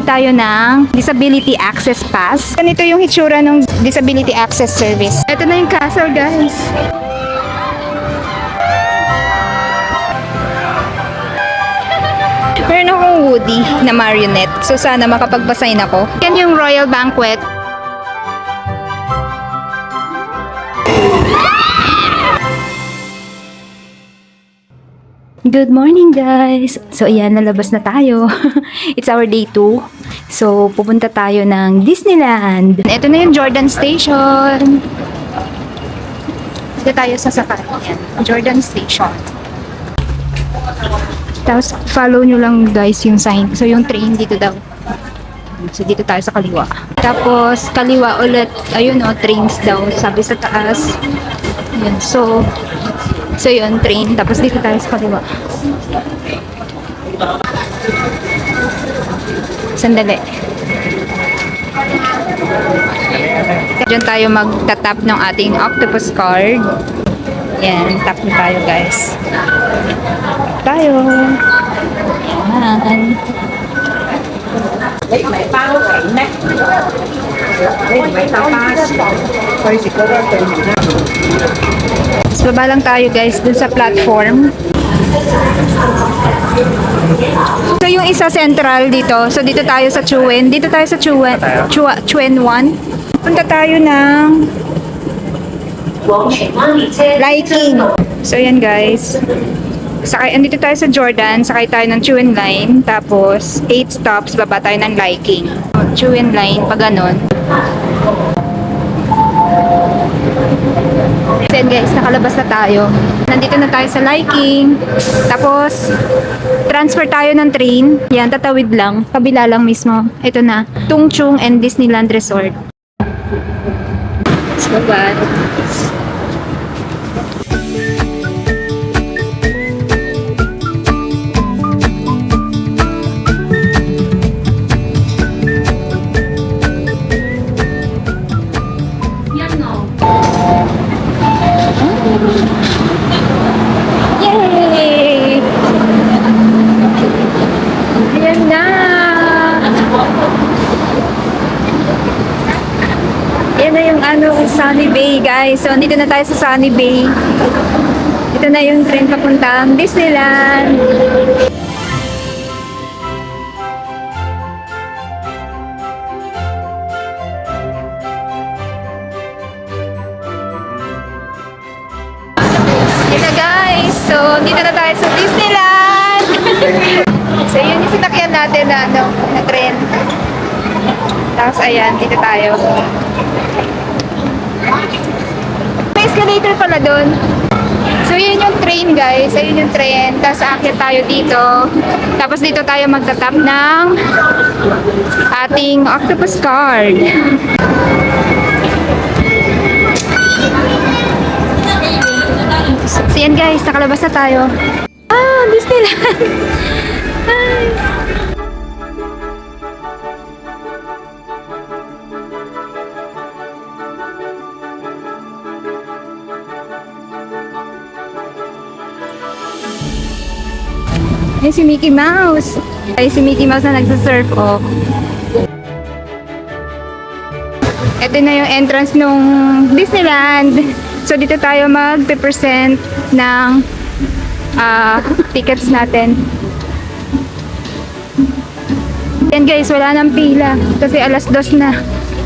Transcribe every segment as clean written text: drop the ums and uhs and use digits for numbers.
humingi tayo ng Disability Access Pass. Ganito yung hitsura ng Disability Access Service. Ito na yung castle, guys. Meron akong Woody na marionette. So, sana makapagpasign ako. Yan yung Royal Banquet. Good morning, guys! So, ayan, nalabas na tayo. It's our day 2. So, pupunta tayo ng Disneyland. Ito na yung Jordan Station. Dito tayo sasakay. Jordan Station. Tapos, follow nyo lang, guys, yung sign. So, yung train dito daw. So, dito tayo sa kaliwa. Tapos, kaliwa ulit. Ayun, trains daw. Sabi sa taas. Ayan. So yun, train. Tapos dito tayo sa kaliwa. Sandali. Diyan tayo magtatap ng ating octopus card. Yan, tap na tayo, guys. Tap tayo. Yan. May pao kay na. May tapas. So, baba lang tayo, guys, dun sa platform. So, yung isa central dito. So, dito tayo sa Chuen. Dito tayo sa Chuen 1. Punta tayo ng Liking. So, yan, guys. Andito tayo sa Jordan. Sakay tayo ng Chuen Line. Tapos, 8 stops. Baba tayo ng Liking. Chuen Line, pag ganon. Then guys, nakalabas na tayo. Nandito na tayo sa Liking. Tapos, transfer tayo ng train. Yan, tatawid lang. Kabila lang mismo. Ito na. Tung Chung and Disneyland Resort. Let's go back. Yay! Ayan na! Yan na yung Sunny Bay, guys. So, dito na tayo sa Sunny Bay. Ito na yung train papuntang Disneyland. Guys, so dito na tayo sa Disneyland. So yun yung sinakyan natin na train. Tapos ayan, dito tayo. May escalator pala doon. So yun yung train, guys. Ayun yung train. Tapos aakyat tayo dito. Tapos dito tayo magtatap ng ating octopus card. So yan, guys, nakalabas na tayo. Disneyland! Ay. Ay, si Mickey Mouse! Ay, si Mickey Mouse na nagsasurf, oh. Ito na yung entrance nung Disneyland. So, dito tayo mag-present ng tickets natin. Yan, guys, wala nang pila. Kasi alas 2 na.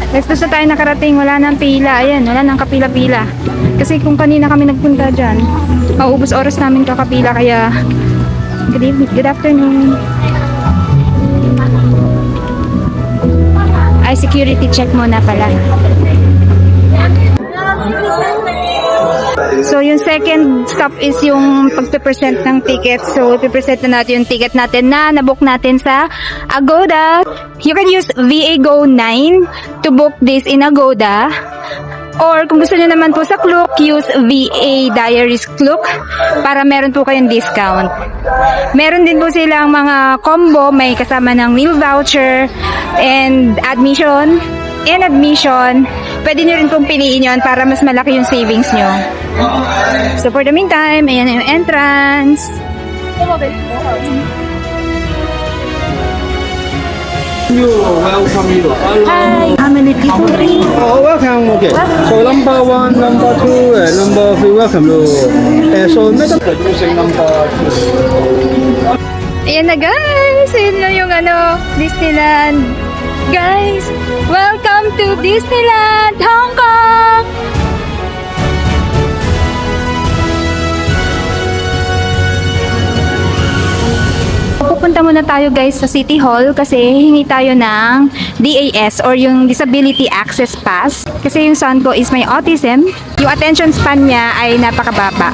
Alas 2 na tayo nakarating. Wala nang pila. Ayan, wala nang kapila-pila. Kasi kung kanina kami nagpunta dyan, mauubos oras namin kakapila. Kaya, good evening, good afternoon. Ay, security check muna pala. So, yung second stop is yung pagpe-present ng ticket. So, ipipresent na natin yung ticket natin na nabook natin sa Agoda. You can use VA Go 9 to book this in Agoda. Or, kung gusto nyo naman po sa Klook, use VA Diaries Klook para meron po kayong discount. Meron din po silang mga combo, may kasama ng meal voucher and admission. Pwede nyo rin pong piliin yun para mas malaki yung savings nyo. So, for the meantime, ayan yung entrance. you, welcome you. Hi, how many people? Oh, welcome. Okay. So number 1, number 2, and number 3, welcome to. So madam, producing number 2. Ayan na guys, ayan na yung Disneyland. Guys, welcome to Disneyland, Hong Kong! Pupunta muna tayo guys sa City Hall kasi hingi tayo ng DAS or yung Disability Access Pass. Kasi yung son ko is may autism. Yung attention span niya ay napakababa.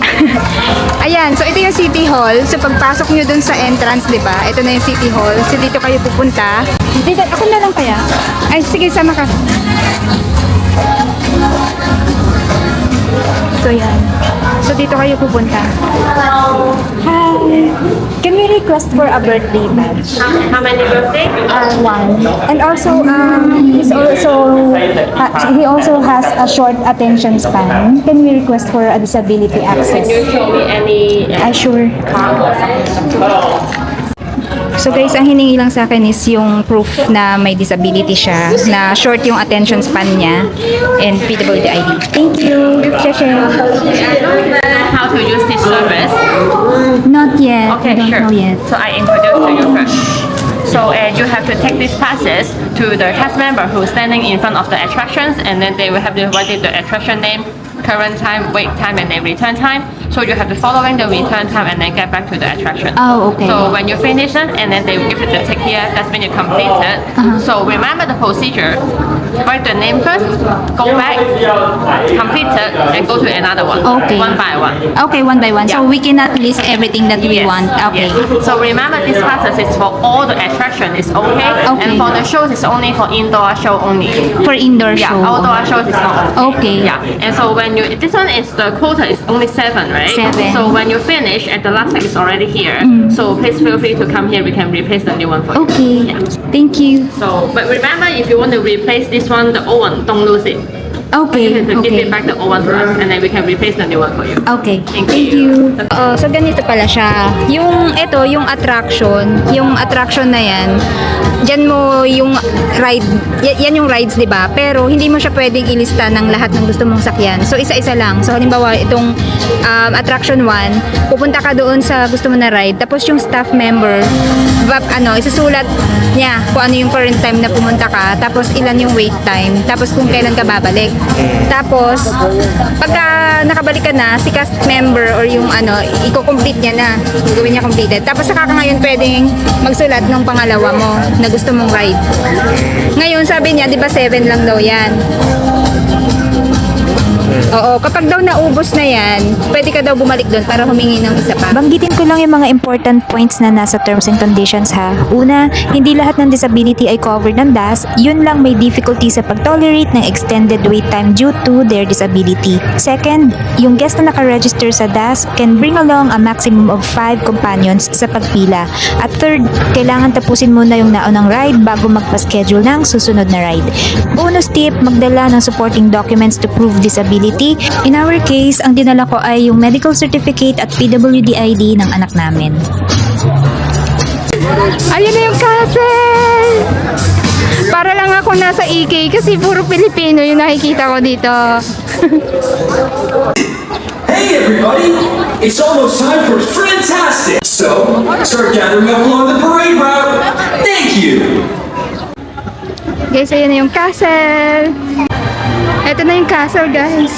Ayan, so ito yung City Hall. So pagpasok nyo dun sa entrance, di ba? Ito na yung City Hall. So dito kayo pupunta. Dito, ako na lang kaya? Ay, sige, sama ka. So yan. So dito kayo pupunta. Hi. Can we request for a birthday badge? How many birthday? One. And also, he also has a short attention span. Can we request for a disability access? Can you show me any Sure. card or something? So guys, ang hiningi lang sa akin is yung proof na may disability siya, na short yung attention span niya, and PWD ID. Thank you. Share. How to use this service? Not yet. Okay, I don't sure. know yet. So I introduce to you first. So you have to take these passes to the cast member who's standing in front of the attractions, and then they will have to write the attraction name, current time, wait time, and then return time. So you have to following the return time and then get back to the attraction. Oh, okay. So when you finish it, and then they will give you the tick here, that's when you completed. So remember the procedure. Write the name first, go back, complete it, and go to another one. Okay. One by one. Okay, one by one. So Yeah. we cannot list everything that we Yes, want. Okay. yes. So remember this process is for all the attraction is okay, Okay. and for the shows it's only for indoor show only. For indoor Yeah, show. outdoor shows is not Okay. Yeah, and so when you this one is the quota is only 7, right? 7. So when you finish and the last tag is already here, so please feel free to come here. We can replace the new one for you. Okay. Yeah. Thank you. So but remember, if you want to replace this one, the old one, don't lose it. Okay. You have to give Okay. it back the old one to us, and then we can replace the new one for you. Okay. Thank Thank you. you. Oh, so ganito pala siya. Yung yung attraction na yan, diyan mo yung ride, yan yung rides, 'di ba? Pero hindi mo siya pwedeng ilista ng lahat ng gusto mong sakyan. So isa-isa lang. So halimbawa itong attraction 1, pupunta ka doon sa gusto mo na ride, tapos yung staff member isusulat niya kung ano yung current time na pumunta ka, tapos ilan yung wait time, tapos kung kailan ka babalik. Tapos pagka nakabalik ka na, si cast member or yung i-complete niya na, gawin niya completed. Tapos saka ka ngayon pwedeng magsulat ng pangalawa mo na gusto mong ride. Ngayon sabi niya, di ba 7 lang daw yan? Oo, kapag daw naubos na yan, pwede ka daw bumalik doon para humingi ng isa pa. Banggitin ko lang yung mga important points na nasa terms and conditions ha. Una, hindi lahat ng disability ay covered ng DAS. Yun lang may difficulty sa pag-tolerate ng extended wait time due to their disability. Second, yung guest na nakaregister sa DAS can bring along a maximum of 5 companions sa pagpila. At third, kailangan tapusin muna yung naunang ride bago magpa-schedule ng susunod na ride. Bonus tip, magdala ng supporting documents to prove disability. In our case, ang dinala ko ay yung medical certificate at PWD ID ng anak namin. Ayun na yung castle! Para lang ako nasa EK kasi puro Pilipino yung nakikita ko dito. Hey everybody! It's almost time for Fantastic! So, start gathering up along the parade route. Thank you! Guys, ayun na yung castle. Ito na yung castle, guys.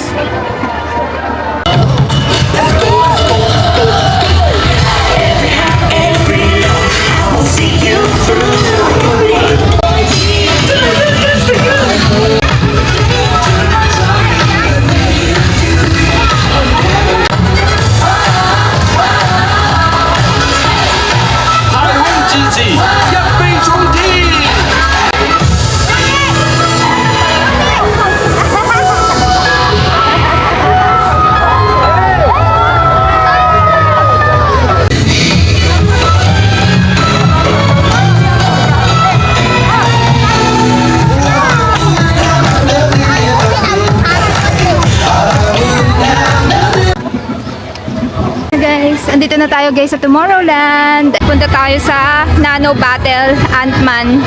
Guys, andito na tayo guys sa Tomorrowland. Punta tayo sa Nano Battle Ant-Man.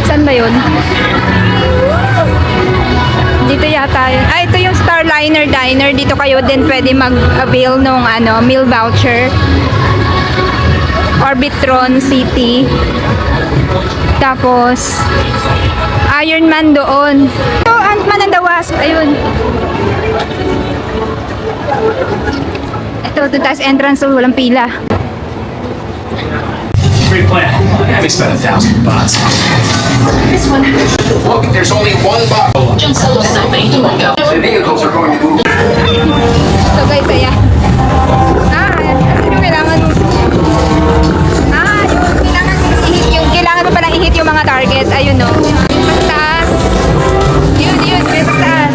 Saan ba yun? Dito yata yun. Ah, ito yung Starliner Diner. Dito kayo din pwede mag-avail ng meal voucher. Orbitron City. Tapos, Iron Man doon. Ito, Ant-Man and the Wasp. Ayun. Ito, doon tayo sa entrance. So, walang pila. Great plan. We spent $1,000. Look, there's only one box. The vehicles are going to move. So guys, ayan. Yung kailangan mo. Yung kailangan mo palang i-hit yung mga target. Ayun no. Mas taas. Yun, mas taas.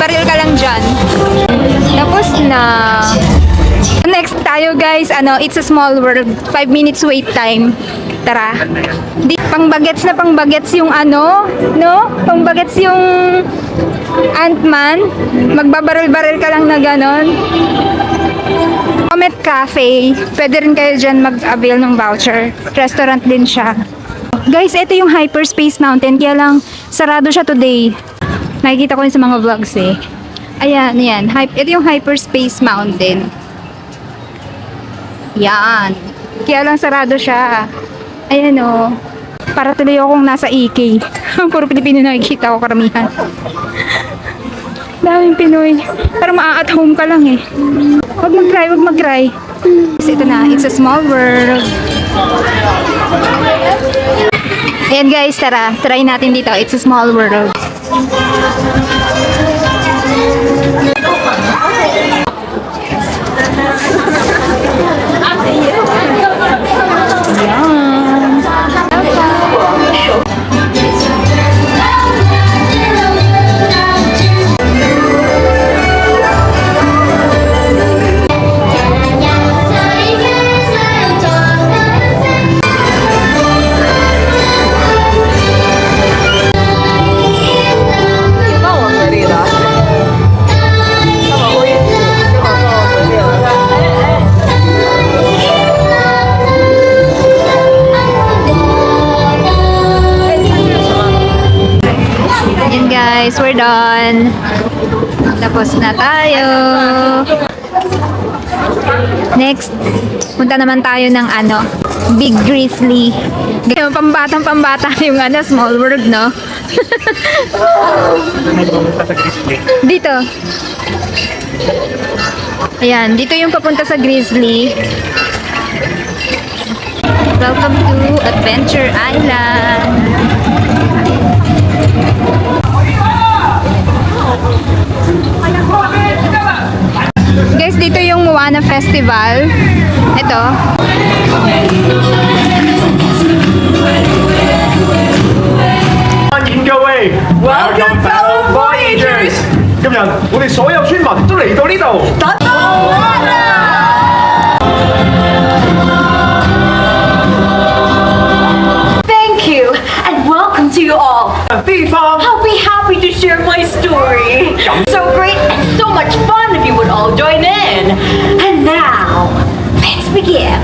Baril ka lang dyan. Tapos na. Next tayo guys, it's a small world. 5 minutes wait time. Tara. Pang-bagets yung no? Pang-bagets yung Ant-Man. Magbabaril-baril ka lang na ganon. Comet Cafe. Pwede rin kayo dyan mag-avail ng voucher. Restaurant din siya. Guys, ito yung Hyperspace Mountain. Kaya lang, sarado siya today. Nakikita ko yun sa mga vlogs eh. Ayan, yan. Ito yung Hyperspace Mountain. Yan. Kaya lang sarado siya. Ayan o. Para tuloy akong nasa EK. Puro Pilipino nakikita ko karamihan. Daming Pinoy. Parang maa-at home ka lang eh. Huwag mag-cry. Kasi ito na. It's a small world. Ayan guys, tara. Try natin dito. It's a small world. Guys, we're done. Tapos na tayo. Next, punta naman tayo ng Big Grizzly. Pambata yung small world, no? Dito. Ayan, dito yung papunta sa Grizzly. Welcome to Adventure Island. Guys, dito yung Moana Festival. Ito. Welcome fellow Voyagers！今日我哋所有村民都嚟到呢度。Thank you, and welcome to you all. 地方 I'll be happy to share my story. So great and so much fun if you would all join in. And now, let's begin.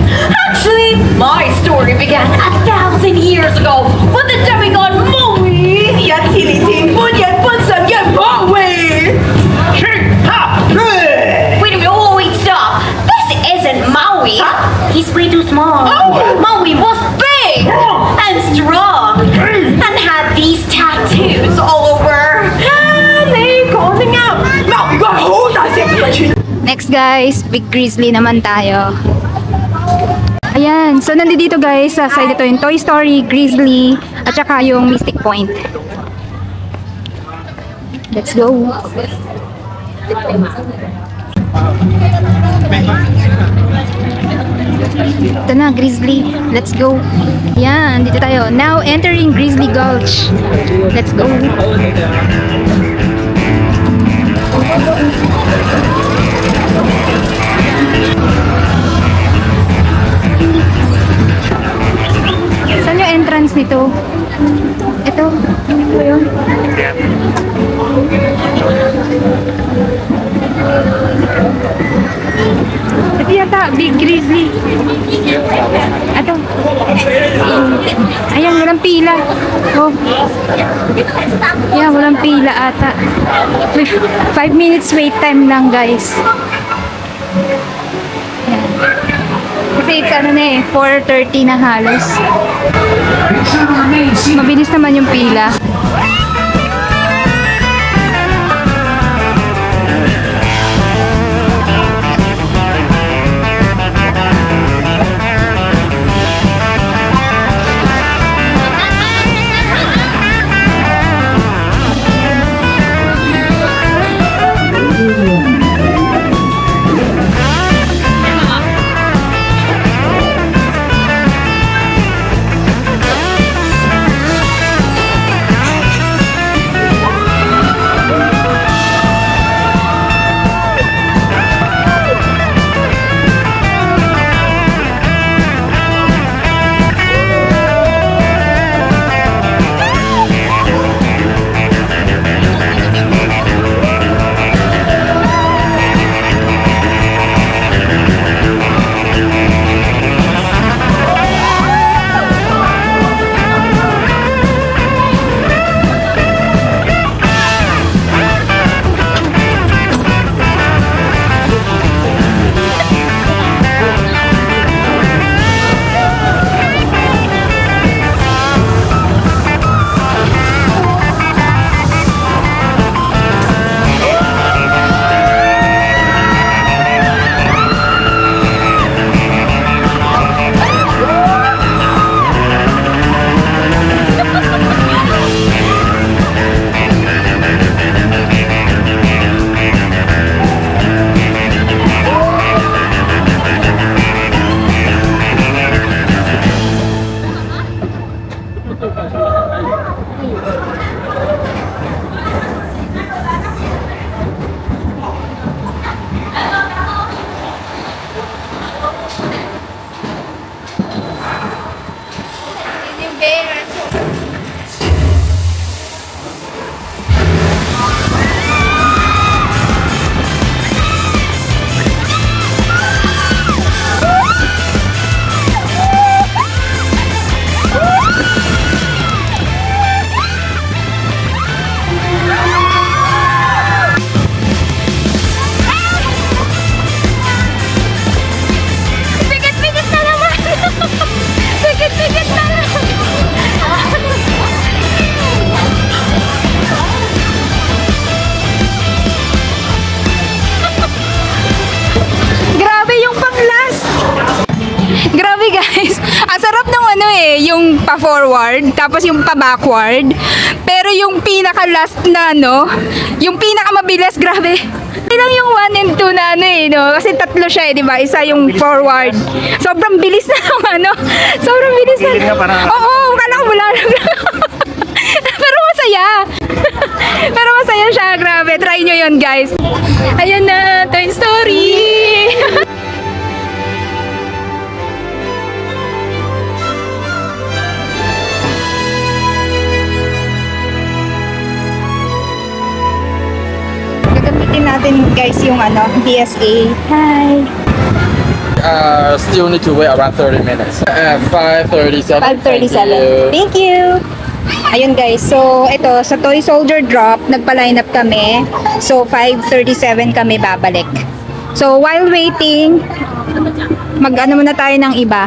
Actually, my story began 1,000 years ago when the demigod Maui yet Tiliting Bunyan Bunsan yet Maui. 去哈對。 Wait a minute, wait, stop. This isn't Maui. He's way too small. Maui was big and strong and had these tattoos all over. And they calling out. Maui got a whole Next guys, Big Grizzly naman tayo. Ayan, so nandito guys, sa side ito yung Toy Story, Grizzly, at saka yung Mystic Point. Let's go! Ito na, Grizzly. Let's go. Yan, dito tayo. Now entering Grizzly Gulch. Let's go. Saan yung entrance nito? Ito. Ito yun. Grizzly. Ato. Ayan, walang pila. Oh. Yeah, walang pila ata. 5 minutes wait time lang, guys. Ayan. Kasi it's ano na eh, 4:30 na halos. Mabilis naman yung pila. Yung pa-forward, tapos yung pa-backward. Pero yung pinaka-last na, no? Yung pinaka-mabilis, grabe. Lang yung 1 and 2 na ano eh, no? Kasi tatlo siya eh, di ba? Isa yung forward. Sobrang bilis na ng ano. Sobrang bilis na. Oo, kala ko wala lang. Pero masaya. Pero masaya siya, grabe. Try nyo yun, guys. Ayan na, Toy Story. Gagamitin natin, guys, yung ano, DSA. Hi. Still need to wait around 30 minutes. 5:37. 5:37. Thank you. Ayun guys, so ito sa Toy Soldier Drop, nagpa-line up kami. So 5:37 kami babalik. So while waiting, mag-ano muna tayo ng iba.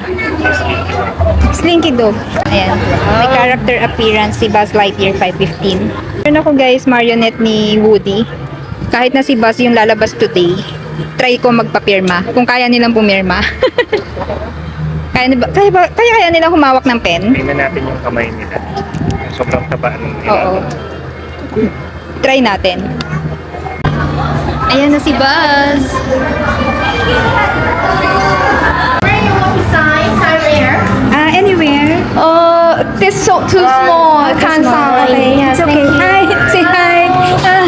Slinky Dog. Ayan. May character appearance si Buzz Lightyear 5:15. Meron ako guys, marionette ni Woody. Kahit na si Buzz yung lalabas today, try ko magpapirma. Kung kaya nilang pumirma. Kaya nilang humawak ng pen? Tingnan natin yung kamay nila. Sobrang taba nila. Oo. Try natin. Ayan na si Buzz. Where you want to sign? Sign where? Anywhere. This is so too small. I can't sign. Okay, Yes, it's okay. thank you. Hi, say hi. Hi.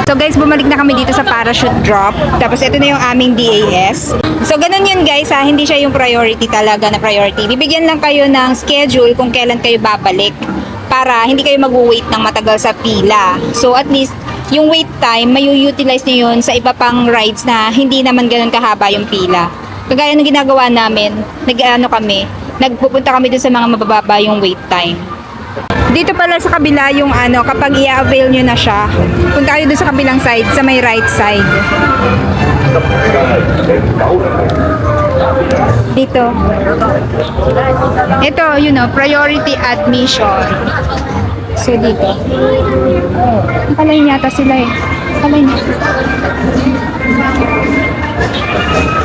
So guys, bumalik na kami dito sa parachute drop. Tapos ito na yung aming DAS. So ganun yun guys ha, hindi siya yung priority talaga na priority. Bibigyan lang kayo ng schedule kung kailan kayo babalik para hindi kayo mag-wait ng matagal sa pila. So at least yung wait time, may utilize nyo yun sa iba pang rides na hindi naman ganun kahaba yung pila. Kagaya ng ginagawa namin, nagpupunta kami dun sa mga mabababa yung wait time. Dito pala sa kabila yung kapag i-avail nyo na siya, punta kayo dun sa kabilang side, sa may right side. Dito. Ito, priority admission. So, dito. Nakalain yata sila eh. Nakalain.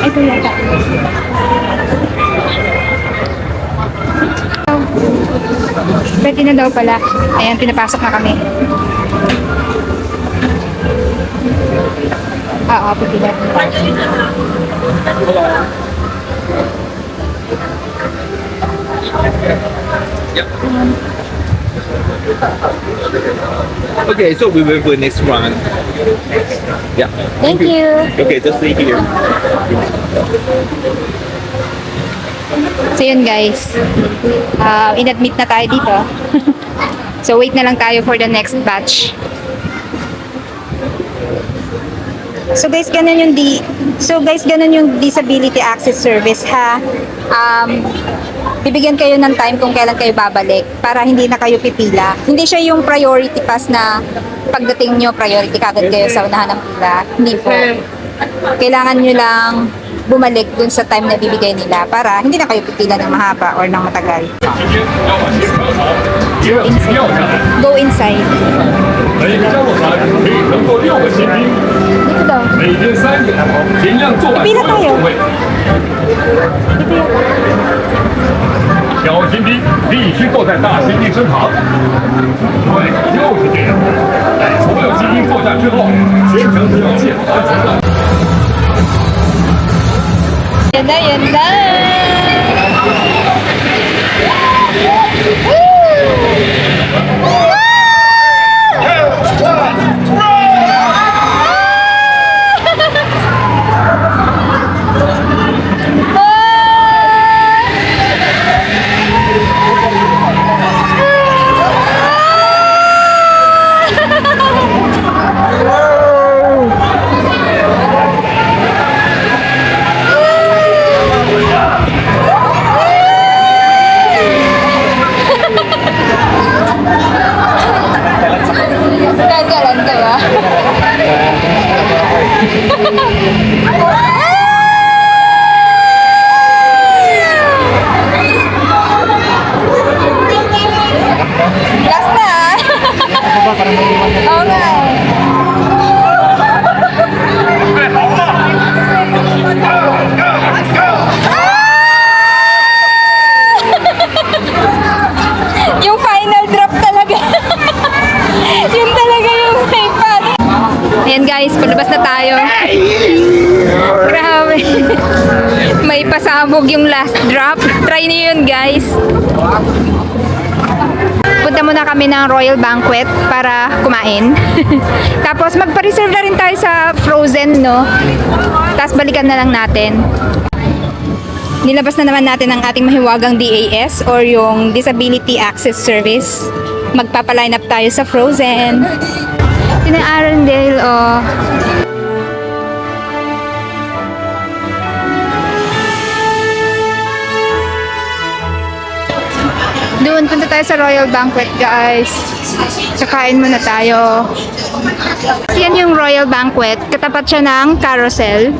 Ito yata. Pwede na daw pala. Ayan, pinapasok na kami. Oo, pwede na. Okay, so we will go next round. Yeah. Thank you. Okay, just stay here. So yun guys, in-admit na tayo dito. So wait na lang tayo for the next batch. So guys, ganun yung disability access service ha. Bibigyan kayo ng time kung kailan kayo babalik para hindi na kayo pipila. Hindi siya yung priority pass na pagdating nyo, priority kagad kayo sa unahan ng pila. Hindi po. Kailangan nyo lang bumalik dun sa time na bibigay nila para hindi na kayo pipila ng mahaba or ng matagal. Go inside. Dito daw. Pipila tayo. Dito yata. 小新兵必须坐在大新兵身旁。对，就是这样。待所有新兵坐下之后，全程只有键盘行动。 Yan na, yan na. Gagalan ka ba? Last na ah. Oo nga. Yung final drop talaga. Yun talaga yung iPad. Ayan guys, palabas na tayo. Grabe. May pasabog yung last drop. Try niyo yun guys. Punta muna kami ng Royal Banquet para kumain. Tapos magpa-reserve na rin tayo sa Frozen, no? Tapos balikan na lang natin. Nilabas na naman natin ang ating mahiwagang DAS or yung Disability Access Service. Magpapaline up tayo sa Frozen. Tina Arundel, oh. Doon, punta tayo sa Royal Banquet, guys. Kakain muna tayo. Yan yung Royal Banquet. Katapat siya ng carousel.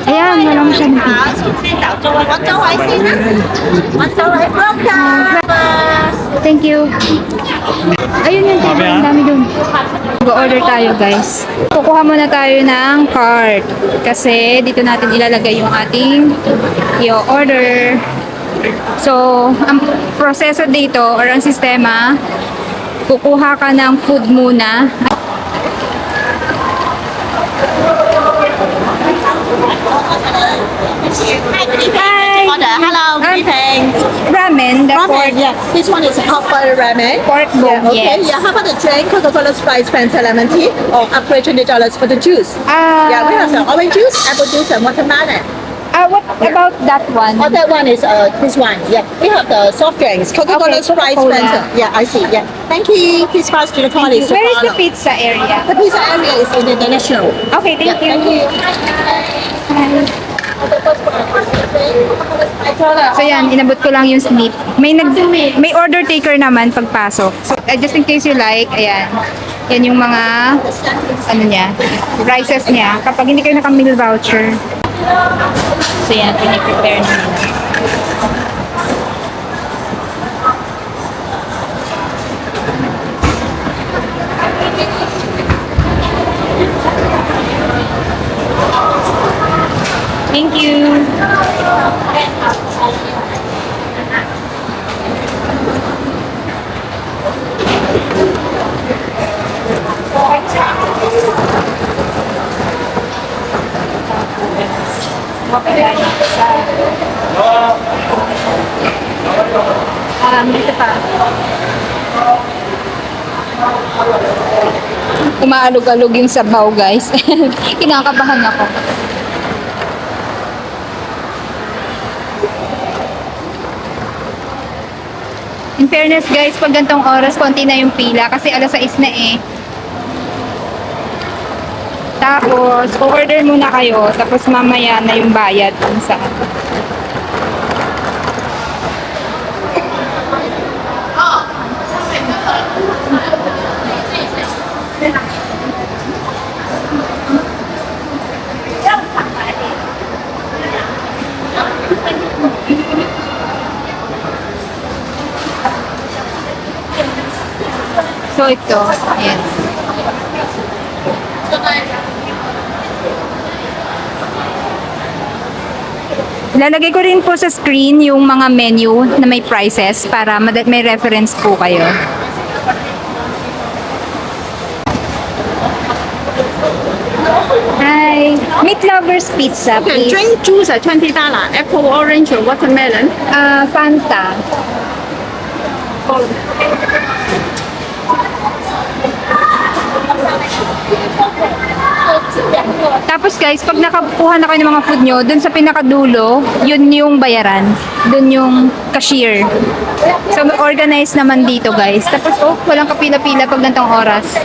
Ayan, walang siya ng Thank you. Ayun yung table, ang dami dun. Go-order tayo guys. Kukuha muna tayo ng card. Kasi dito natin ilalagay yung ating i-order. So, ang proseso dito or ang sistema, kukuha ka ng food muna. Hi! Hello, good evening. Ramen, the pork, Ramen, yeah. This one is hot butter ramen. pork bone, Okay, yes. yeah. How about the drink? Coca-Cola Sprite, Fanta lemon tea, or upgrade $20 for the juice. Yeah, we have the orange juice, apple juice, and watermelon. What about that one? Oh, that one is this one. Yeah, we have the soft drinks, Coca-Cola, Okay, Sprite, Coca-Cola. Fanta. Yeah, I see. Yeah, thank you. Please pass to the colleagues. to Where is the follow. pizza area? The pizza area is in the international. Okay, thank you. Thank you. So yan, inabot ko lang yung slip. May order taker naman pagpasok. So just in case you like, ayan. Yan yung mga ano niya, prices niya kapag hindi kayo naka-meal voucher. So yan, piniprepare na nila. Thank you. Dito pa. Umaalog-alog yung sabaw, guys. Kinakabahan ako. In fairness, guys, pag gantong oras, konti na yung pila kasi alas 6 na eh. Tapos, order muna kayo, tapos mamaya na yung bayad kung saan. So, ito. Ayan. Lalagay ko rin po sa screen yung mga menu na may prices para may reference po kayo. Hi! Meat Lovers Pizza, please. Drink juice at $20. Apple, orange, or watermelon. Fanta. Tapos guys, pag nakakuha na kayo ng mga food nyo, dun sa pinakadulo, yun yung bayaran. Dun yung cashier. So, organized naman dito guys. Tapos, walang kapila-pila pag gantong oras.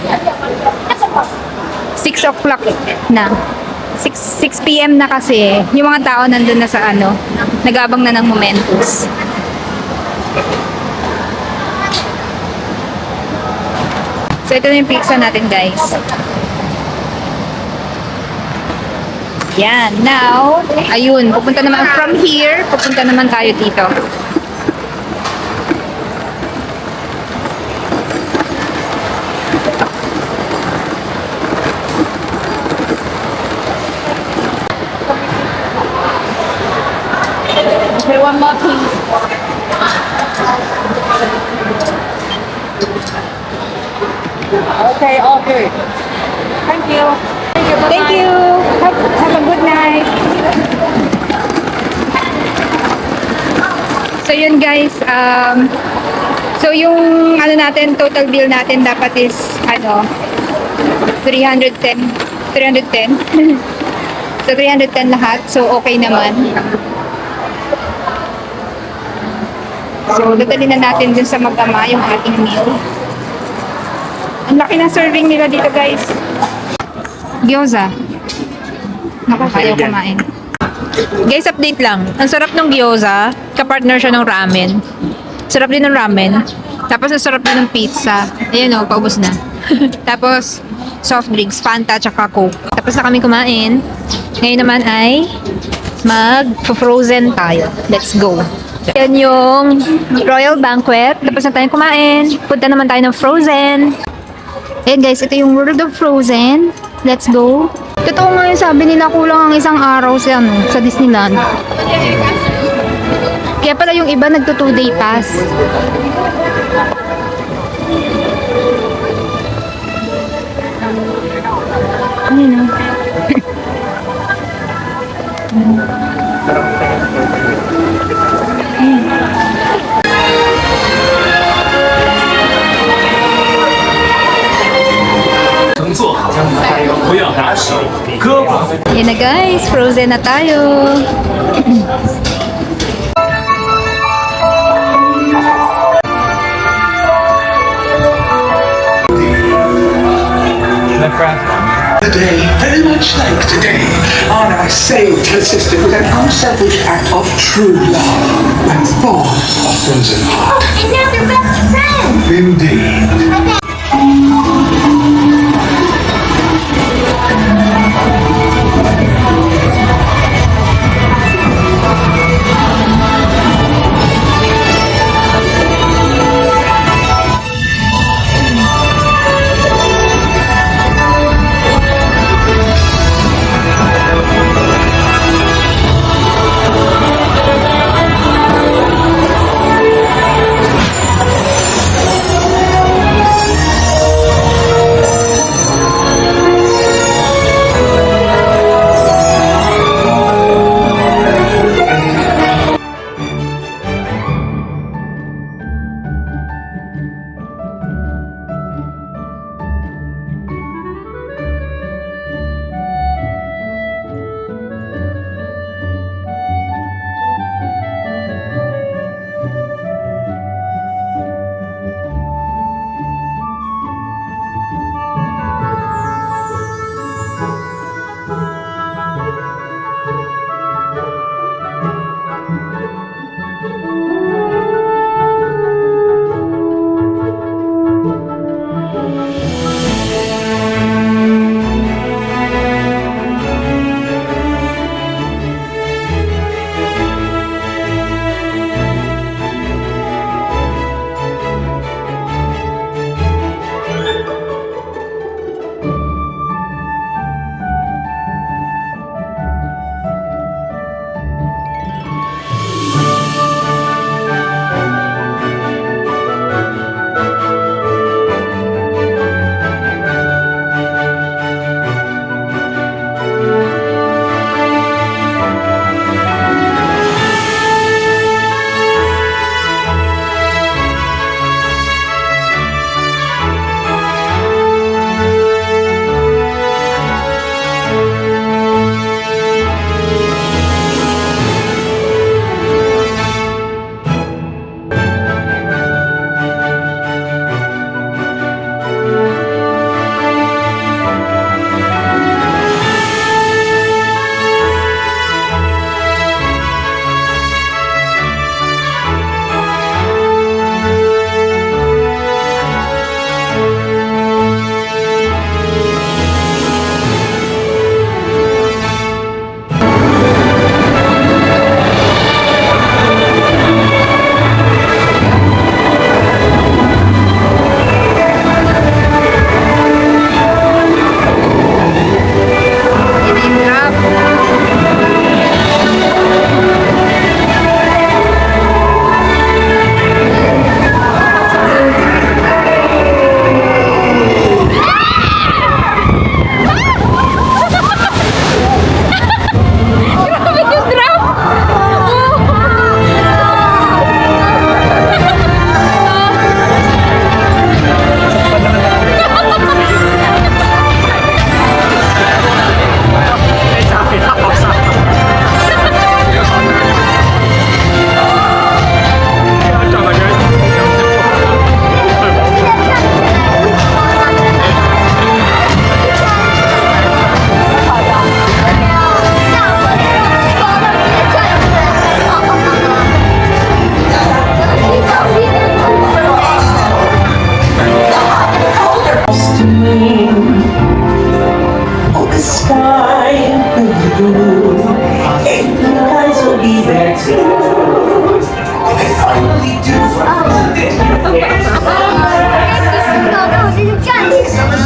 6 o'clock na. 6 p.m. na kasi. Yung mga tao nandun na sa nag-abang na ng Momentos. So, ito na yung pizza natin guys. Yan. Now, ayun. Pupunta naman from here. Pupunta naman tayo dito. Okay, one more please. Okay, all good. Thank you. Thank you. Have a good night. So yun guys, so yung natin, total bill natin dapat is 310. So 310 lahat. So okay naman. So dadalhin na natin dun sa Mag-ama yung ating meal. Ang laki ng serving nila dito guys. Gyoza. Naku, ayaw kumain. Guys, update lang. Ang sarap ng gyoza. Kapartner siya ng ramen. Sarap din ng ramen. Tapos ang sarap din ng pizza. Ayan o, paubos na. Tapos, soft drinks, Fanta, tsaka Coke. Tapos na kami kumain. Ngayon naman ay mag-frozen tayo. Let's go. Yan yung Royal Banquet. Tapos na tayong kumain. Punta naman tayo ng Frozen. Ayan guys, ito yung World of Frozen. Let's go. Totoo nga yung sabi nila kulang ang isang araw sa Disneyland. Kaya pala yung iba nagto 2-day pass. Ayun o. Yan na guys, frozen na tayo. The day, very much like today, Anna saved her sister with an unselfish act of true love and thought of frozen heart. And now they're best friends. Indeed.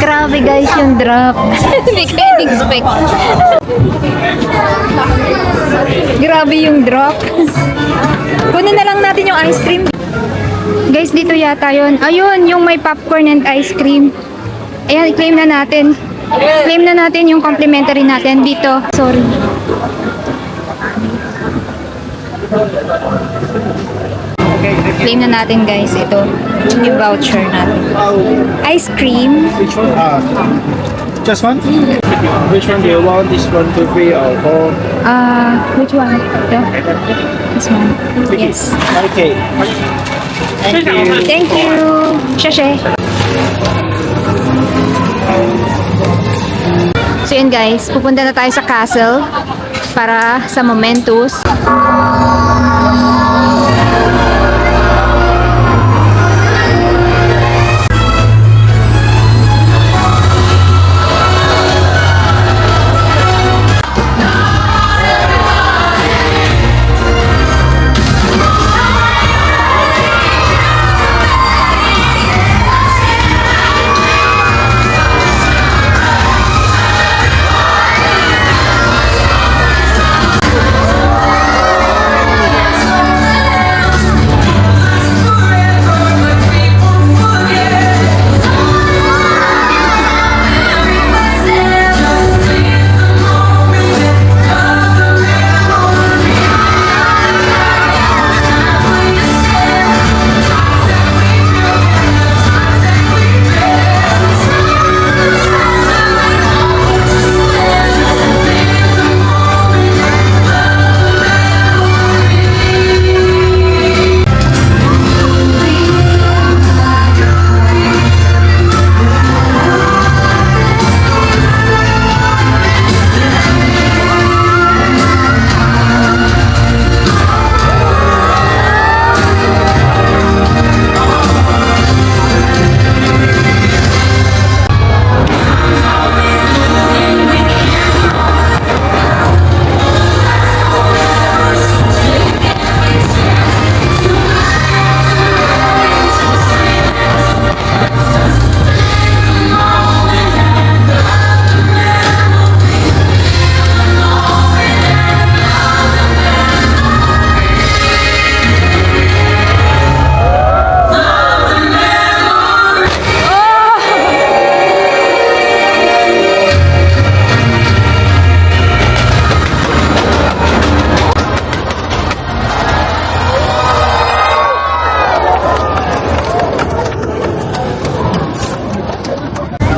Grabe guys yung drop. Hindi ko expect. Grabe yung drop. Kunin na lang natin yung ice cream. Guys, dito yata yun. Ayun, yung may popcorn and ice cream. Ayan, i-claim na natin. Claim na natin yung complimentary natin dito. Sorry. Claim na natin guys. Ito. Yung voucher natin. Ice cream. Just one? Which one do you want? This 1, 2, 3 or 4? Which one? This one. Yes. Okay. Thank you. Thank you. Shashay. So yun guys, pupunta na tayo sa castle para sa Momentos.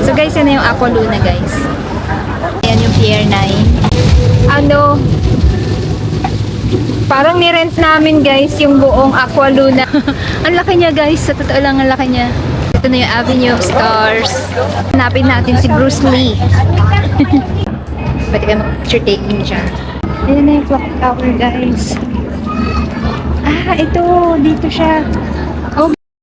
So guys, yan na yung Aqua Luna guys. Ayan yung Pier 9. Ano? Parang nirent namin guys yung buong Aqua Luna. Ang laki niya guys. Sa totoo lang ang laki niya. Ito na yung Avenue of Stars. Hanapin natin si Bruce Lee. Pwede ka mag-picture taking siya. Ayan na yung clock tower guys. Ah, ito. Dito siya.